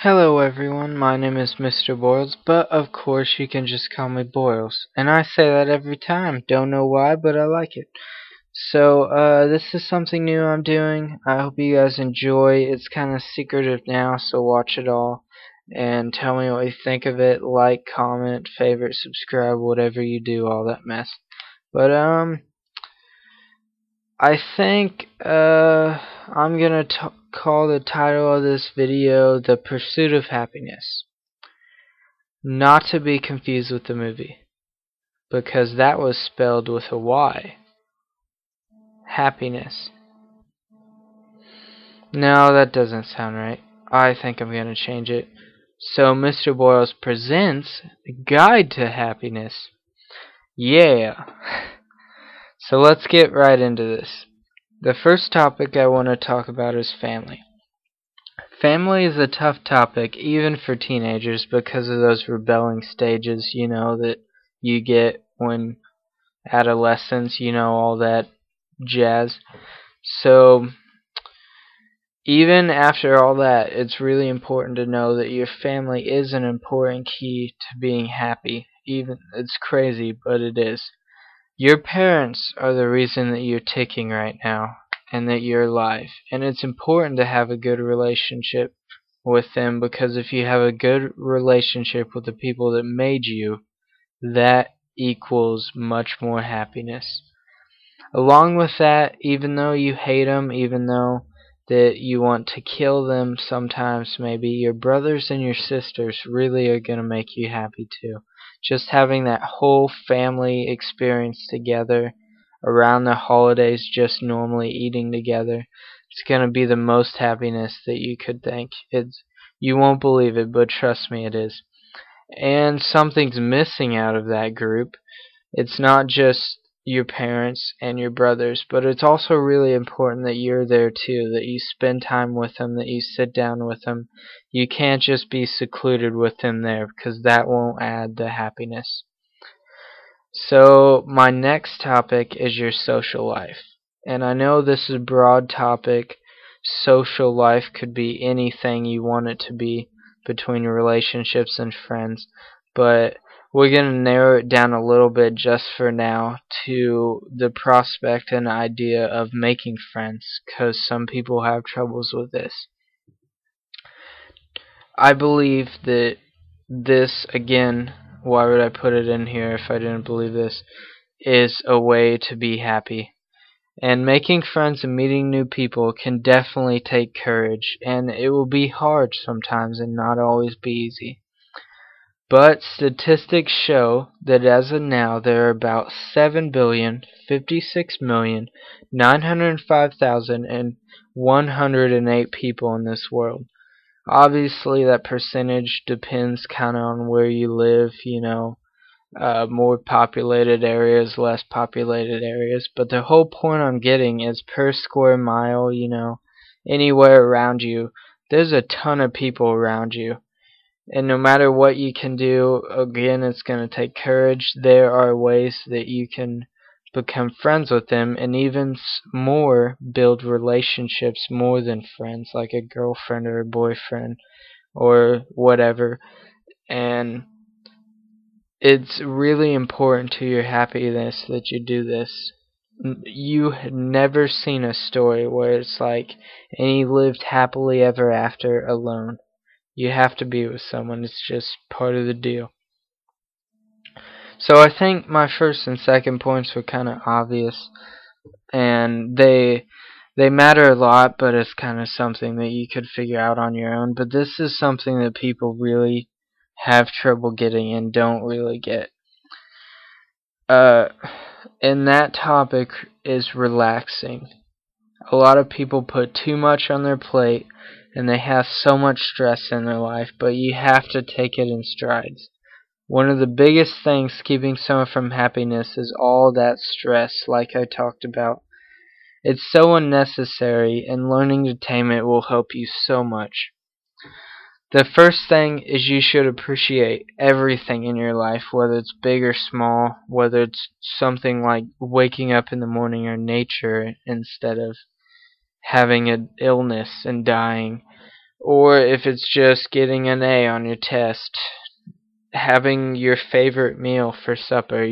Hello everyone, my name is Mr.boylls, but of course you can just call me Boyles. And I say that every time, don't know why, but I like it. This is something new I'm doing. I hope you guys enjoy. It's kind of secretive now, so watch it all. And tell me what you think of it. Like, comment, favorite, subscribe, whatever you do, all that mess. But, I think I'm gonna call the title of this video The Pursuit of Happiness. Not to be confused with the movie, because that was spelled with a Y. Happiness. No, that doesn't sound right. I think I'm gonna change it. So Mr. Boyles presents Guide to Happiness. Yeah. So let's get right into this. The first topic I want to talk about is family. Family is a tough topic, even for teenagers, because of those rebelling stages, that you get when adolescence, all that jazz. So, even after all that, it's really important to know that your family is an important key to being happy. Even it's crazy, but it is. Your parents are the reason that you're ticking right now and that you're alive. And it's important to have a good relationship with them, because if you have a good relationship with the people that made you, that equals much more happiness. Along with that, even though you hate them, even though that you want to kill them sometimes, maybe your brothers and your sisters really are going to make you happy too. Just having that whole family experience together around the holidays, just normally eating together, it's going to be the most happiness that you could think. You won't believe it, but trust me, it is. And something's missing out of that group. It's not just your parents and your brothers, but it's also really important that you're there too, that you spend time with them, that you sit down with them. You can't just be secluded with them there, because that won't add the happiness. So my next topic is your social life. And I know this is a broad topic. Social life could be anything you want it to be between your relationships and friends, but we're going to narrow it down a little bit just for now to the prospect and idea of making friends, because some people have troubles with this. I believe that this, again, why would I put it in here if I didn't believe this, is a way to be happy. And making friends and meeting new people can definitely take courage, and it will be hard sometimes and not always be easy. But statistics show that as of now there are about 7,056,905,108 people in this world. Obviously that percentage depends kind of on where you live, more populated areas, less populated areas. But the whole point I'm getting is per square mile, anywhere around you, there's a ton of people around you. And no matter what you can do, again, it's going to take courage. There are ways that you can become friends with them, and even more, build relationships more than friends, like a girlfriend or a boyfriend or whatever. And it's really important to your happiness that you do this. You have never seen a story where it's like, and he lived happily ever after alone. You have to be with someone. It's just part of the deal. So I think my first and second points were kind of obvious, and they matter a lot, but it's kind of something that you could figure out on your own. But this is something that people really have trouble getting and don't really get. And that topic is relaxing. A lot of people put too much on their plate, and they have so much stress in their life, but you have to take it in strides. One of the biggest things keeping someone from happiness is all that stress, like I talked about. It's so unnecessary, and learning to tame it will help you so much. The first thing is you should appreciate everything in your life, whether it's big or small, whether it's something like waking up in the morning or nature instead of having an illness and dying, or if it's just getting an A on your test, having your favorite meal for supper,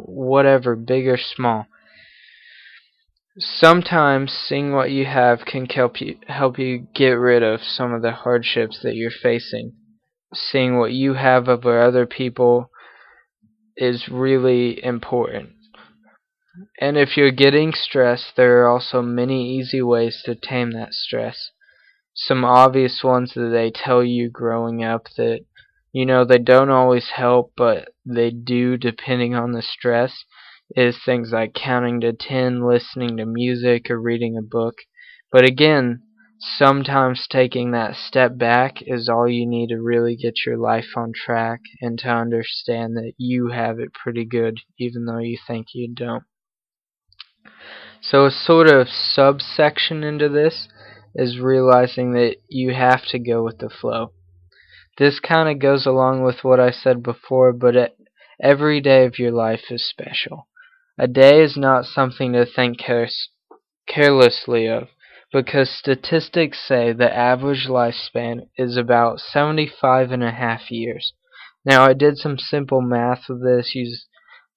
whatever, big or small. Sometimes seeing what you have can help you get rid of some of the hardships that you're facing. Seeing what you have over other people is really important. And if you're getting stressed, there are also many easy ways to tame that stress. Some obvious ones that they tell you growing up that, they don't always help, but they do depending on the stress, is things like counting to 10, listening to music, or reading a book. But again, sometimes taking that step back is all you need to really get your life on track and to understand that you have it pretty good, even though you think you don't. So a sort of subsection into this is realizing that you have to go with the flow. This kind of goes along with what I said before, but every day of your life is special. A day is not something to think carelessly of, because statistics say the average lifespan is about 75.5 years. Now, I did some simple math with this, used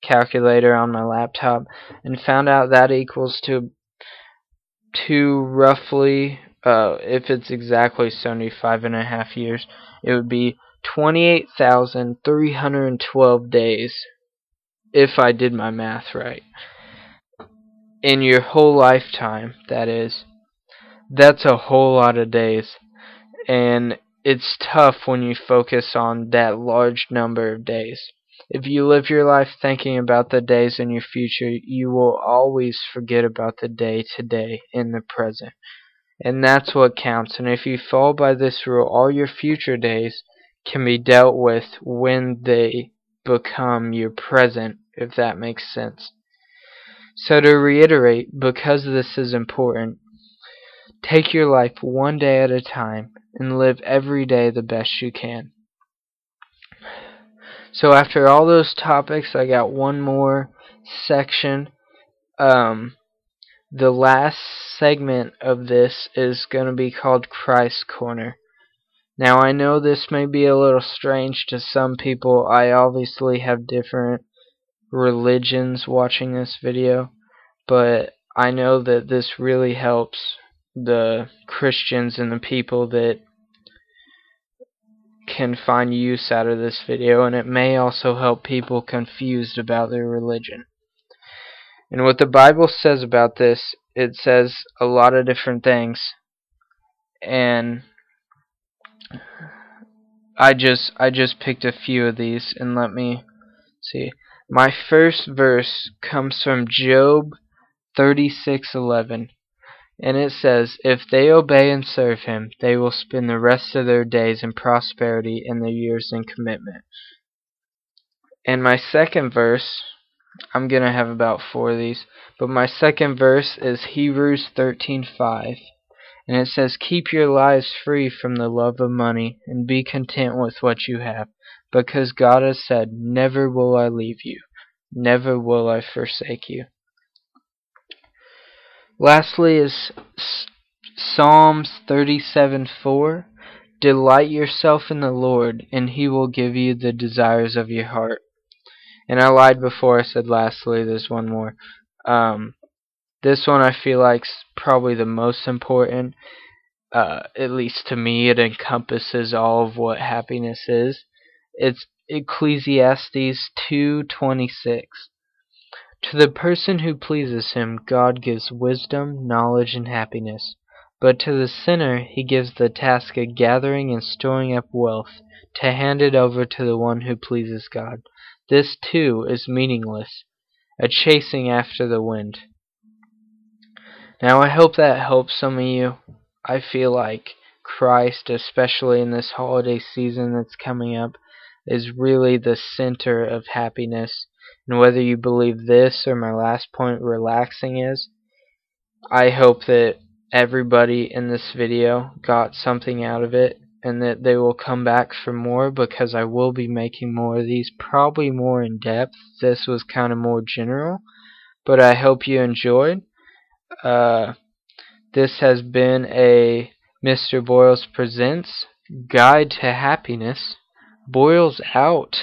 calculator on my laptop, and found out that equals to roughly, if it's exactly 75.5 years, it would be 28,312 days, if I did my math right. In your whole lifetime, that is. That's a whole lot of days, and it's tough when you focus on that large number of days. If you live your life thinking about the days in your future, you will always forget about the day today in the present. And that's what counts. And if you fall by this rule, all your future days can be dealt with when they become your present, if that makes sense. So to reiterate, because this is important, take your life one day at a time and live every day the best you can. So after all those topics, I got one more section. The last segment of this is going to be called Christ Corner. Now, I know this may be a little strange to some people. I obviously have different religions watching this video, but I know that this really helps the Christians and the people that can find use out of this video, and it may also help people confused about their religion. And what the Bible says about this, it says a lot of different things, and I just picked a few of these, and let me see. My first verse comes from Job 36:11. And it says, if they obey and serve him, they will spend the rest of their days in prosperity and their years in commitment. And my second verse, I'm going to have about 4 of these, but my second verse is Hebrews 13:5. And it says, keep your lives free from the love of money and be content with what you have, because God has said, never will I leave you, never will I forsake you. Lastly is Psalms 37:4. Delight yourself in the Lord, and he will give you the desires of your heart. And I lied before I said lastly, there's one more. This one I feel like's probably the most important. At least to me, it encompasses all of what happiness is. It's Ecclesiastes 2:26. To the person who pleases him, God gives wisdom, knowledge, and happiness. But to the sinner, he gives the task of gathering and storing up wealth, to hand it over to the one who pleases God. This, too, is meaningless, a chasing after the wind. Now, I hope that helps some of you. I feel like Christ, especially in this holiday season that's coming up, is really the center of happiness. And whether you believe this or my last point, relaxing is, I hope that everybody in this video got something out of it and that they will come back for more, because I will be making more of these, probably more in depth. This was kind of more general, but I hope you enjoyed. This has been a Mr. Boyles presents Guide to Happiness. Boyles out.